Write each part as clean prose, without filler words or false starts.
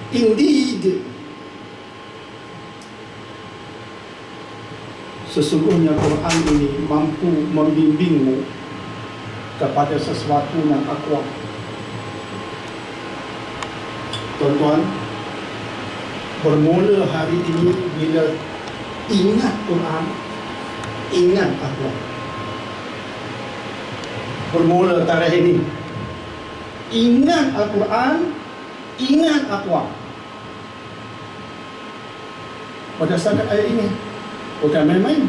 Indeed, sesungguhnya Quran ini mampu membimbingmu kepada sesuatu yang aqwam. Tuan-tuan, bermula hari ini bila ingat Quran, ingat aqwam. Bermula tarikh ini, ingat Al-Quran, ingat aqwam. Berdasarkan ayat ini, bukan main-main.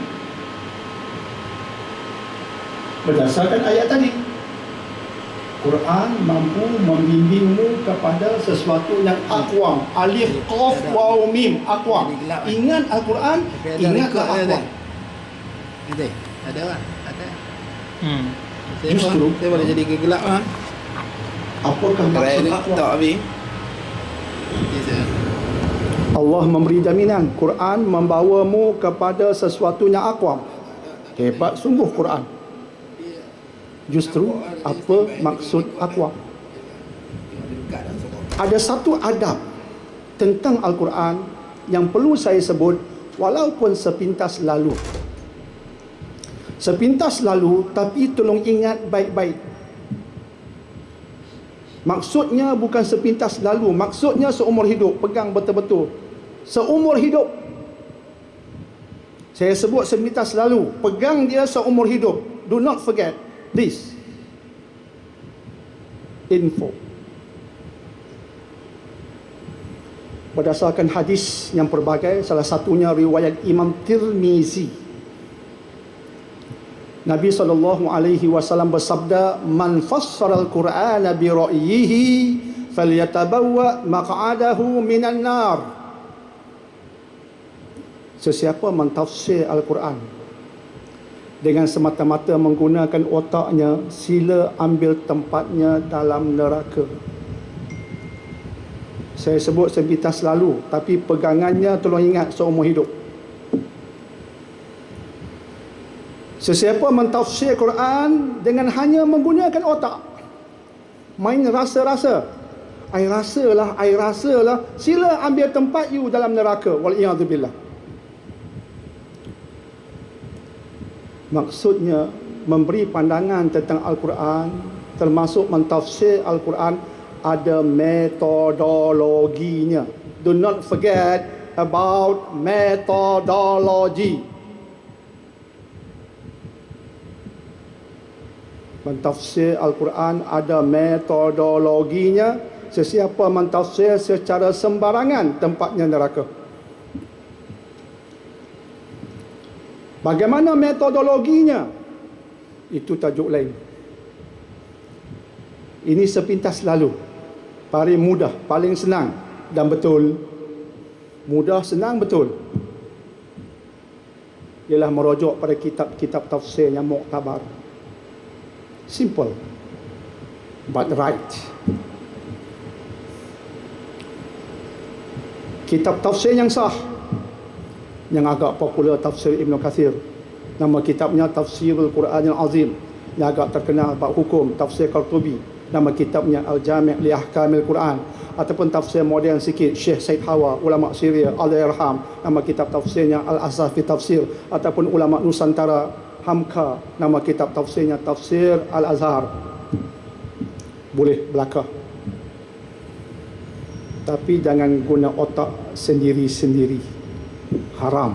Berdasarkan ayat tadi, Quran mampu membimbingmu kepada sesuatu yang aqwam. Alif, qaf, waw, mim, aqwam. Ingat Al-Quran, ingatlah aqwam. Ada kan? Ada. Justru Saya boleh jadi gelap kan? apakah maksud aqwam? Tak habis. Allah memberi jaminan Quran membawamu kepada sesuatu yang aqwam. Hebat sungguh Quran. Justru apa maksud aqwam? Ada satu adab tentang Al-Quran yang perlu saya sebut walaupun sepintas lalu. Sepintas lalu, tapi tolong ingat baik-baik. Maksudnya bukan sepintas lalu, maksudnya seumur hidup. Pegang betul-betul. Seumur hidup. Saya sebut sepintas lalu, pegang dia seumur hidup. Do not forget this info. Berdasarkan hadis yang pelbagai, salah satunya riwayat Imam Tirmizi, Nabi SAW bersabda, "Man fassara al-Qur'ana bi ra'yihi falyatabawwa maq'adahu minan nar." Sesiapa mentafsir Al-Quran dengan semata-mata menggunakan otaknya, sila ambil tempatnya dalam neraka. Saya sebut sepintas lalu, tapi pegangannya tolong ingat seumur hidup. Sesiapa mentafsir Quran dengan hanya menggunakan otak, main rasa-rasa, I rasalah, sila ambil tempat you dalam neraka. Wal'iyadzubillah. Maksudnya memberi pandangan tentang Al-Quran, termasuk mentafsir Al-Quran, ada metodologinya. Do not forget about methodology. Mentafsir Al-Quran ada metodologinya. Sesiapa mentafsir secara sembarangan, tempatnya neraka. Bagaimana metodologinya? Itu tajuk lain. Ini sepintas lalu, paling mudah, paling senang dan betul. Mudah, senang, betul. Ialah merujuk pada kitab-kitab tafsir yang muktabar. Simple but right. Kitab tafsir yang sah, yang agak popular, tafsir Ibn Kathir. Nama kitabnya Tafsirul Quranil Azim. Yang agak terkenal bab hukum, tafsir Qurtubi. Nama kitabnya Al-Jami' li Ahkamil Quran. Ataupun tafsir moden sikit, Syekh Said Hawa, ulama Syria, Allahyarham. Nama kitab tafsirnya Al-Asaf fi Tafsir. Ataupun ulama Nusantara, Hamka, nama kitab tafsirnya Tafsir Al-Azhar. Boleh belakang. Tapi jangan guna otak sendiri-sendiri. Haram.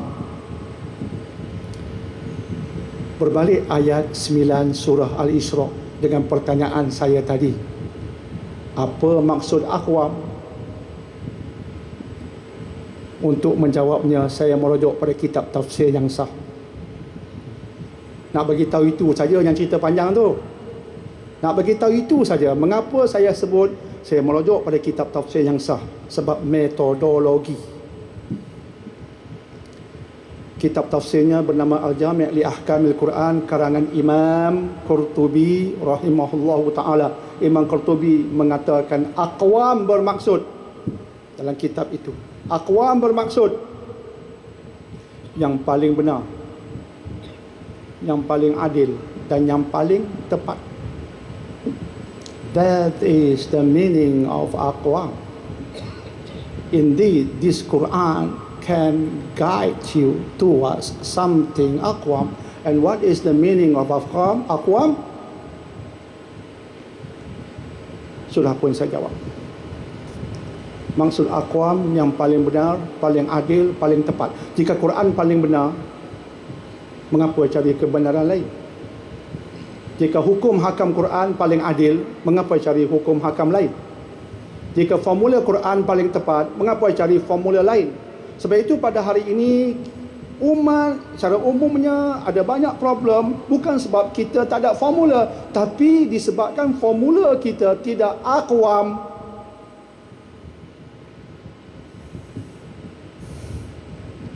Berbalik ayat 9 surah Al-Isra dengan pertanyaan saya tadi. Apa maksud aqwam? Untuk menjawabnya, saya merujuk pada kitab tafsir yang sah. Nak bagi tahu itu saja yang cerita panjang tu. Nak bagi tahu itu saja. Mengapa saya sebut saya merujuk pada kitab tafsir yang sah? Sebab metodologi. Kitab tafsirnya bernama Al-Jami' li Ahkamil Quran, karangan Imam Qurtubi rahimahullahu taala. Imam Qurtubi mengatakan aqwam bermaksud dalam kitab itu. Aqwam bermaksud yang paling benar, yang paling adil dan yang paling tepat. That is the meaning of aqwam. indeed this Quran can guide you towards something aqwam. And what is the meaning of aqwam? Aqwam? Sudah pun saya jawab. Maksud aqwam yang paling benar, paling adil, paling tepat. Jika Quran paling benar, mengapa cari kebenaran lain? Jika hukum hakam Quran paling adil, mengapa cari hukum hakam lain? Jika formula Quran paling tepat, mengapa cari formula lain? Sebab itu pada hari ini umat secara umumnya ada banyak problem, bukan sebab kita tak ada formula, tapi disebabkan formula kita tidak aqwam.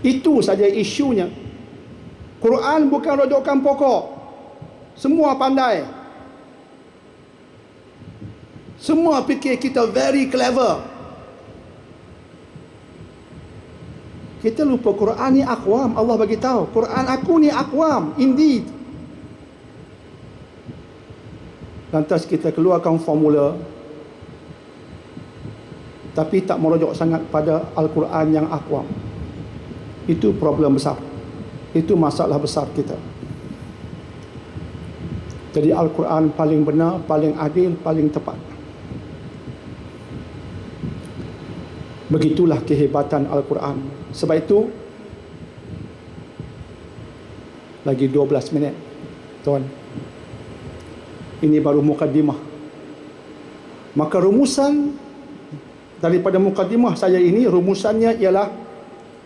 Itu saja isunya. Quran bukan rujukan pokok. Semua pandai. Semua fikir kita very clever. Kita lupa Quran ni aqwam. Allah bagi tahu, Quran aku ni aqwam indeed. Lantas kita keluarkan formula, tapi tak merujuk sangat pada Al-Quran yang aqwam. Itu problem besar. Itu masalah besar kita. Jadi Al-Quran paling benar, paling adil, paling tepat. Begitulah kehebatan Al-Quran. Sebab itu, lagi 12 minit, tuan. Ini baru mukadimah. Maka rumusan daripada mukadimah saya ini, rumusannya ialah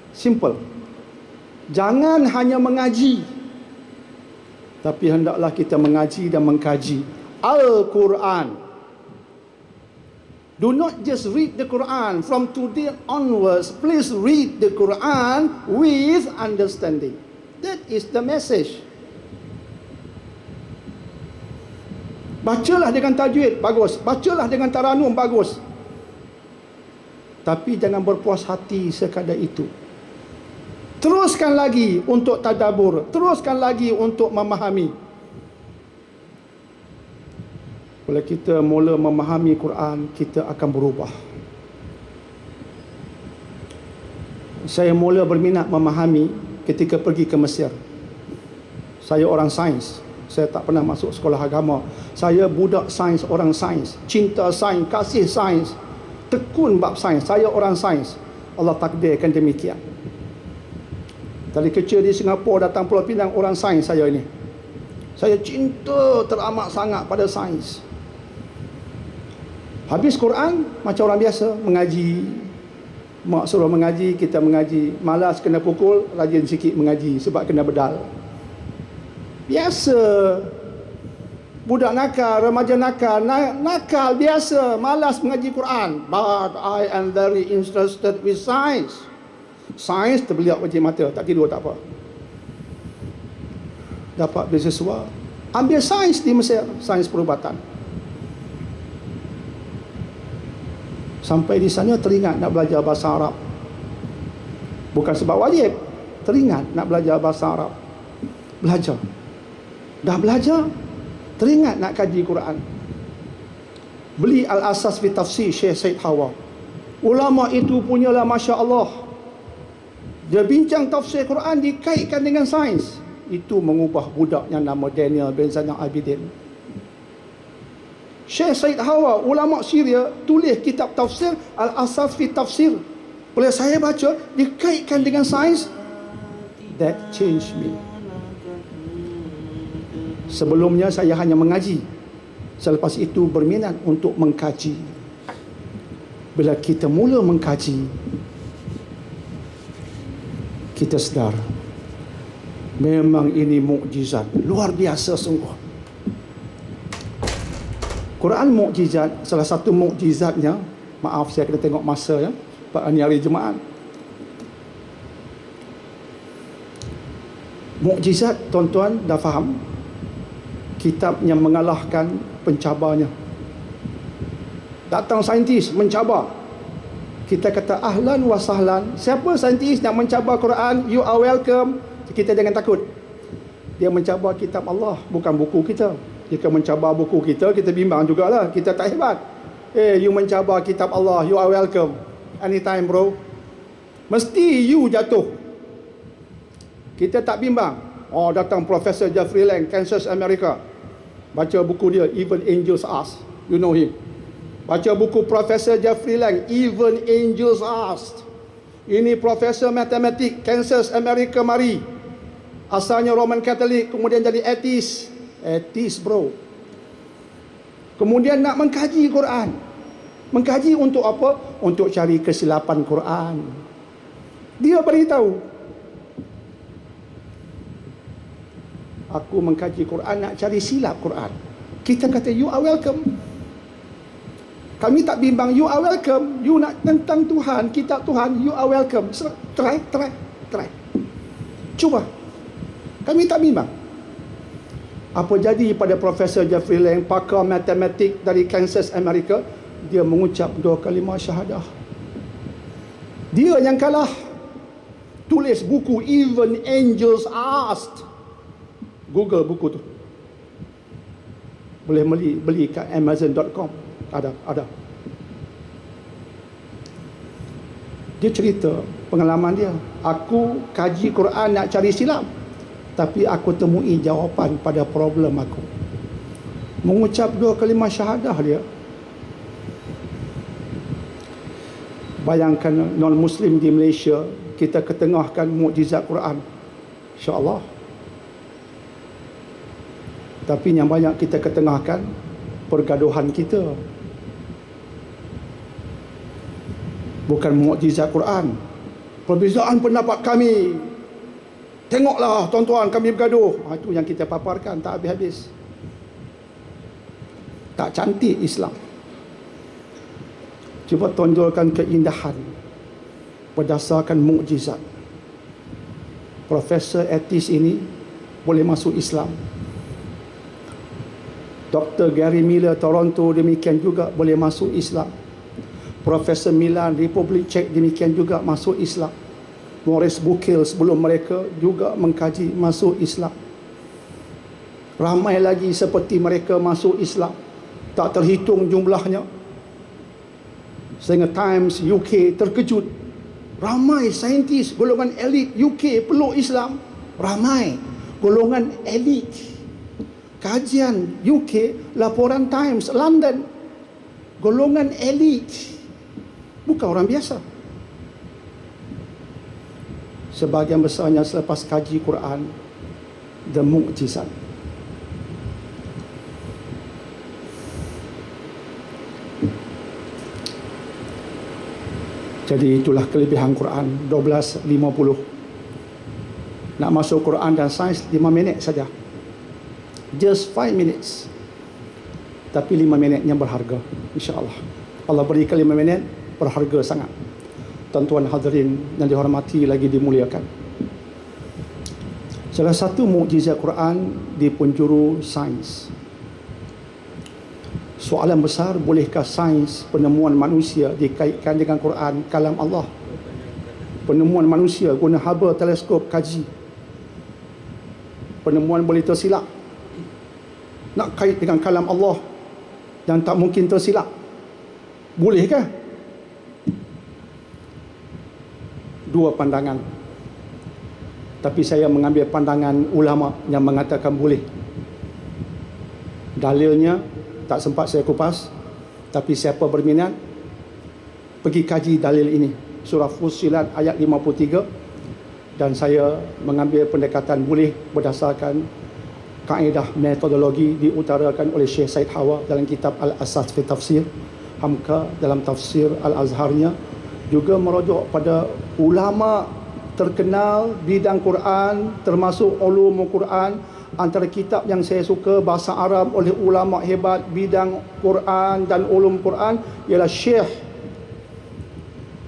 simple. Jangan hanya mengaji, tapi hendaklah kita mengaji dan mengkaji Al-Quran. Do not just read the Quran. From today onwards, please read the Quran with understanding. That is the message. Bacalah dengan tajwid, bagus. Bacalah dengan taranum, bagus. Tapi jangan berpuas hati sekadar itu. Teruskan lagi untuk tadabbur, teruskan lagi untuk memahami. Bila kita mula memahami Quran, kita akan berubah. Saya mula berminat memahami ketika pergi ke Mesir. Saya orang sains. Saya tak pernah masuk sekolah agama. Saya budak sains, orang sains. Cinta sains, kasih sains. Tekun bab sains. Saya orang sains. Allah takdirkan demikian. Dari kecil di Singapura datang Pulau Pinang, orang sains saya ini. Saya cinta teramat sangat pada sains. Habis Quran, macam orang biasa, mengaji. Mak suruh mengaji, kita mengaji. Malas kena pukul, rajin sikit mengaji sebab kena bedal. Biasa. Budak nakal, remaja nakal, nakal biasa, malas mengaji Quran. But I am very interested with science. Sains terbeliak wajib mata, tak tidur tak apa. Dapat beasiswa, ambil sains di Mesir, sains perubatan. Sampai di sana teringat nak belajar bahasa Arab. Bukan sebab wajib, teringat nak belajar bahasa Arab. Belajar. Dah belajar, teringat nak kaji Quran. Beli Al-Asas fi Tafsir Syekh Said Hawa. Ulama itu punyalah Masya Allah. Dia bincang tafsir Quran dikaitkan dengan sains. Itu mengubah budak yang nama Daniel bin Zainal Abidin. Syekh Said Hawa, ulama Syria, tulis kitab tafsir Al-Asas fi Tafsir. Bila saya baca, dikaitkan dengan sains. That changed me. Sebelumnya saya hanya mengaji. Selepas itu berminat untuk mengkaji. Bila kita mula mengkaji, kita sedar memang ini mukjizat luar biasa sungguh. Quran mukjizat, salah satu mukjizatnya, maaf saya kena tengok masa ya, Pak ni hari Jumaat. Mukjizat, tuan-tuan dah faham, kitab yang mengalahkan pencabarnya. Datang saintis mencabar, kita kata ahlan wa sahlan. Siapa saintis nak mencabar Quran, you are welcome. Kita jangan takut. Dia mencabar kitab Allah, bukan buku kita. Jika mencabar buku kita, kita bimbang jugalah, kita tak hebat. You mencabar kitab Allah, you are welcome. anytime bro. Mesti you jatuh. Kita tak bimbang. Oh, datang Profesor Jeffrey Lang, Kansas, America. Baca buku dia, Even Angels Ask. You know him. Baca buku Profesor Jeffrey Lang, Even Angels Asked. Ini Profesor Matematik, Kansas, America, mari. Asalnya Roman Catholic, kemudian jadi atheist. Atheist bro. Kemudian nak mengkaji Quran. Mengkaji untuk apa? Untuk cari kesilapan Quran. Dia beritahu, aku mengkaji Quran nak cari silap Quran. Kita kata you are welcome. Kami tak bimbang, you are welcome. You nak tentang Tuhan, kitab Tuhan, you are welcome. Try. Cuba. Kami tak bimbang. Apa jadi pada Profesor Jeffrey Lang, pakar matematik dari Kansas, Amerika? Dia mengucap 2 kalimah syahadah. Dia yang kalah. Tulis buku Even Angels Asked. Google buku tu. Boleh beli kat Amazon.com. Ada. Dia cerita pengalaman dia. Aku kaji Quran nak cari silap, tapi aku temui jawapan pada problem aku. Mengucap 2 kalimah syahadah dia. Bayangkan non-Muslim di Malaysia, kita ketengahkan mukjizat Quran. InsyaAllah. Tapi yang banyak kita ketengahkan pergaduhan kita. Bukan mukjizat Quran. Perbezaan pendapat kami. Tengoklah tuan-tuan, kami bergaduh. Itu yang kita paparkan tak habis-habis. Tak cantik Islam. Cuba tonjolkan keindahan berdasarkan mukjizat. Profesor etis ini boleh masuk Islam. Dr. Gary Miller Toronto demikian juga boleh masuk Islam. Profesor Milan Republik Czech demikian juga masuk Islam. Maurice Bucaille sebelum mereka juga mengkaji masuk Islam. Ramai lagi seperti mereka masuk Islam, tak terhitung jumlahnya. Sehingga Times UK terkejut. Ramai saintis golongan elit UK peluk Islam. Ramai golongan elit. Kajian UK, laporan Times London, golongan elit, bukan orang biasa. Sebahagian besarnya selepas kaji Quran, the mukjizat. Jadi itulah kelebihan Quran. 12.50. Nak masuk Quran dan sains 5 minit saja. Just 5 minutes. Tapi 5 minitnya berharga, insya-Allah. Allah berikan 5 minit berharga sangat. Tuan-tuan hadirin yang dihormati lagi dimuliakan. Salah satu mukjizat Quran di penjuru sains. Soalan besar, bolehkah sains penemuan manusia dikaitkan dengan Quran, kalam Allah? Penemuan manusia guna Hubble teleskop kaji. Penemuan boleh tersilap. Nak kait dengan kalam Allah yang tak mungkin tersilap, bolehkah? Dua pandangan. Tapi saya mengambil pandangan ulama yang mengatakan boleh. Dalilnya tak sempat saya kupas, tapi siapa berminat pergi kaji dalil ini. Surah Fussilat ayat 53. Dan saya mengambil pendekatan boleh berdasarkan kaedah metodologi diutarakan oleh Syekh Said Hawa dalam kitab Al-Asas fi Tafsir, Hamka dalam tafsir Al-Azharnya, juga merujuk pada ulama terkenal bidang Quran, termasuk ulum Quran. Antara kitab yang saya suka bahasa Arab oleh ulama hebat bidang Quran dan ulum Quran ialah Syekh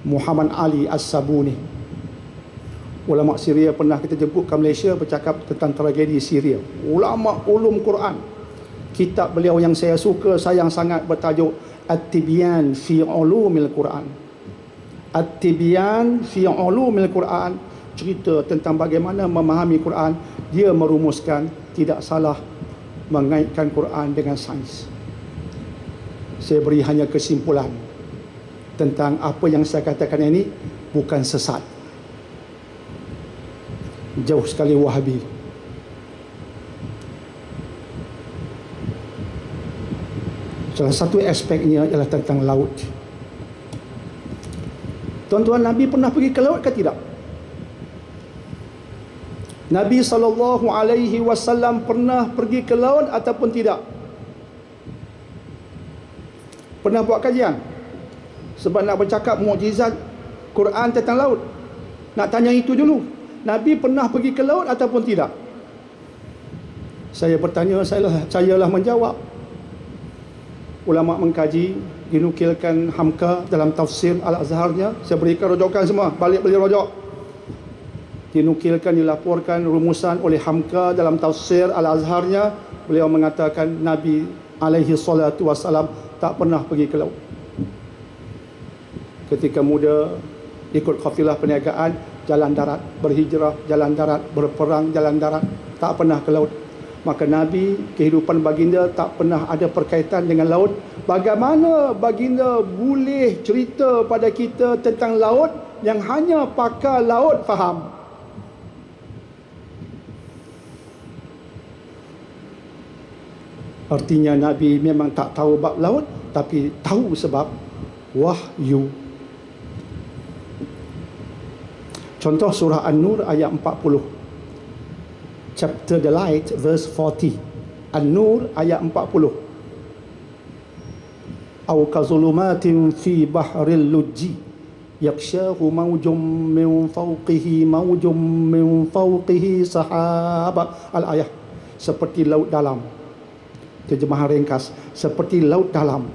Muhammad Ali As-Sabuni. Ulama Syria pernah kita jemput ke Malaysia bercakap tentang tragedi Syria. Ulama ulum Quran. Kitab beliau yang saya suka, sayang sangat, bertajuk At-Tibyan fi Ulumil Quran. At-Tibyan fi Ulumil Quran, cerita tentang bagaimana memahami Quran. Dia merumuskan tidak salah mengaitkan Quran dengan sains. Saya beri hanya kesimpulan. tentang apa yang saya katakan ini bukan sesat. Jauh sekali Wahabi. Salah satu aspeknya ialah tentang laut. Tuan-tuan, Nabi pernah pergi ke laut ke tidak? Nabi SAW pernah pergi ke laut ataupun tidak? Pernah buat kajian? Sebab nak bercakap mukjizat Quran tentang laut, nak tanya itu dulu. Nabi pernah pergi ke laut ataupun tidak? Saya bertanya, sayalah menjawab. Ulama mengkaji, dinukilkan Hamka dalam tafsir Al-Azharnya. Saya berikan rujukan semua, balik beli rujuk. Dinukilkan, dilaporkan rumusan oleh Hamka dalam tafsir Al-Azharnya. Beliau mengatakan Nabi alaihi salatu wassalam tak pernah pergi ke laut. Ketika muda ikut kafilah perniagaan, jalan darat, berhijrah, jalan darat, berperang, jalan darat, tak pernah ke laut. Maka Nabi, kehidupan baginda tak pernah ada perkaitan dengan laut. Bagaimana baginda boleh cerita pada kita tentang laut yang hanya pakar laut faham? Artinya Nabi memang tak tahu bab laut, tapi tahu sebab wahyu. Contoh surah An-Nur ayat 40. Chapter The Light verse 40. An-Nur ayat 40. Aw kazulumatin fi bahril lujji yakshahu mawjum min fawqihi sahaba. Al-ayah. Seperti laut dalam. Terjemahan ringkas, seperti laut dalam.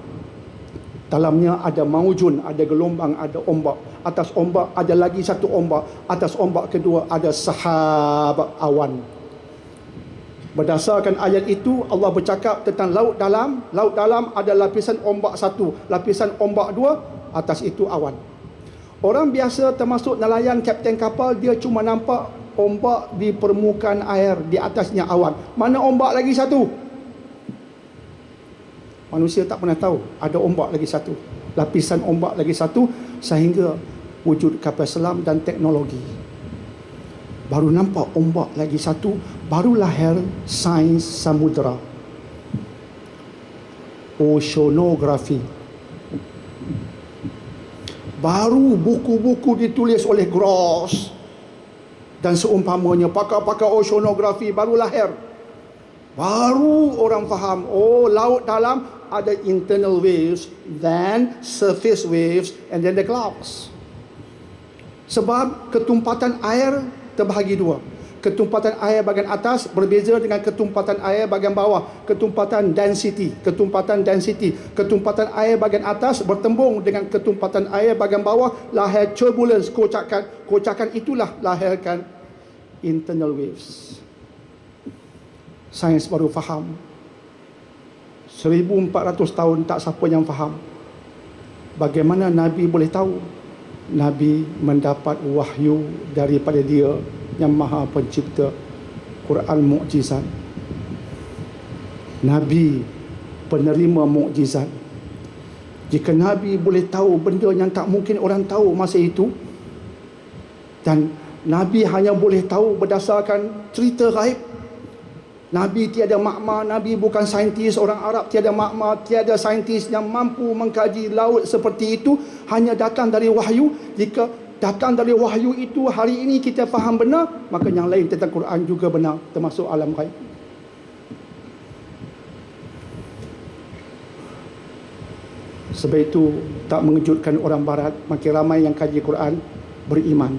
Dalamnya ada maujun, ada gelombang, ada ombak. Atas ombak ada lagi satu ombak. Atas ombak kedua ada sahab, awan. Berdasarkan ayat itu, Allah bercakap tentang laut dalam. Laut dalam ada lapisan ombak satu, lapisan ombak dua, atas itu awan. Orang biasa termasuk nelayan, kapten kapal, dia cuma nampak ombak di permukaan air, di atasnya awan. Mana ombak lagi satu? Manusia tak pernah tahu ada ombak lagi satu, lapisan ombak lagi satu, sehingga wujud kapal selam dan teknologi. Baru nampak ombak lagi satu, baru lahir sains samudera, oceanografi. Baru buku-buku ditulis oleh Gross dan seumpamanya, pakar-pakar oceanografi baru lahir. Baru orang faham, oh, laut dalam ada internal waves, then surface waves, and then the clouds. Sebab ketumpatan air terbahagi dua. Ketumpatan air bahagian atas berbeza dengan ketumpatan air bahagian bawah. Ketumpatan density. Ketumpatan air bahagian atas bertembung dengan ketumpatan air bahagian bawah, lahir turbulence, kocakan. Kocakan itulah lahirkan internal waves. Sains baru faham. 1400 tahun tak siapa yang faham. Bagaimana Nabi boleh tahu? Nabi mendapat wahyu daripada Dia yang Maha Pencipta. Quran mukjizat. Nabi penerima mukjizat. Jika Nabi boleh tahu benda yang tak mungkin orang tahu masa itu, dan Nabi hanya boleh tahu berdasarkan cerita gaib. Nabi tiada makmar, Nabi bukan saintis. Orang Arab tiada makmar, tiada saintis yang mampu mengkaji laut seperti itu. Hanya datang dari wahyu. Jika datang dari wahyu itu hari ini kita faham benar, maka yang lain tentang Quran juga benar, termasuk alam gaib. Sebab itu tak mengejutkan orang barat, makin ramai yang kaji Quran beriman.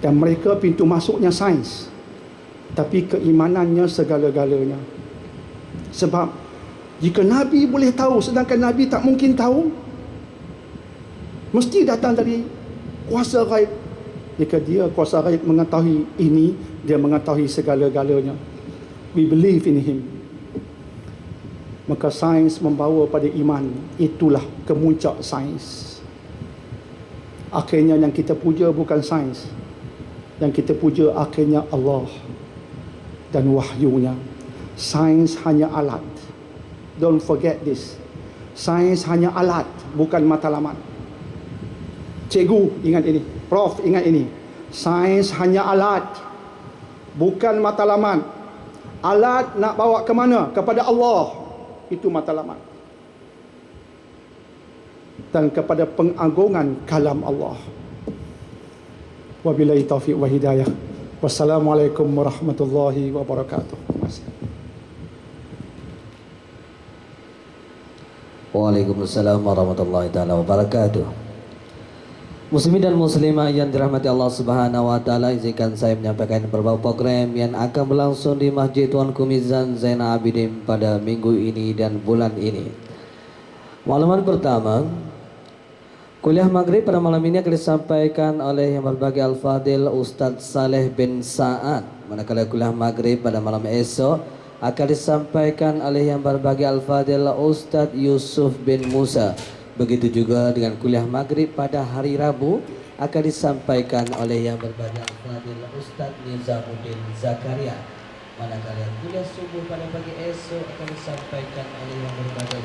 Dan mereka pintu masuknya sains, tapi keimanannya segala-galanya. Sebab jika Nabi boleh tahu sedangkan Nabi tak mungkin tahu, mesti datang dari kuasa gaib. Jika dia kuasa gaib mengetahui ini, dia mengetahui segala-galanya. We believe in him. Maka sains membawa pada iman. Itulah kemuncak sains. Akhirnya yang kita puja bukan sains. Yang kita puja akhirnya Allah dan wahyunya. Sains hanya alat. Don't forget this. Sains hanya alat, bukan matlamat. Cikgu ingat ini, Prof ingat ini. Sains hanya alat, bukan matlamat. Alat nak bawa ke mana? Kepada Allah. Itu matlamat. Dan kepada pengagungan kalam Allah. Wabillahi taufiq wa hidayah. Wassalamualaikum warahmatullahi wabarakatuh. Waalaikumsalam warahmatullahi taala wabarakatuh. Muslimin dan muslimah yang dirahmati Allah Subhanahu wa taala, izinkan saya menyampaikan beberapa program yang akan berlangsung di Masjid Tuanku Mizan Zainal Abidin pada minggu ini dan bulan ini. Makluman pertama, kuliah maghrib pada malam ini akan disampaikan oleh yang berbahagia Al-Fadil Ustadz Saleh bin Sa'ad. Manakala kuliah maghrib pada malam esok akan disampaikan oleh yang berbahagia Al-Fadil Ustadz Yusuf bin Musa. Begitu juga dengan kuliah maghrib pada hari Rabu akan disampaikan oleh yang berbahagia Al-Fadil Ustadz Nizamuddin Zakaria. Manakala kuliah subuh pada pagi esok akan disampaikan oleh yang berbahagia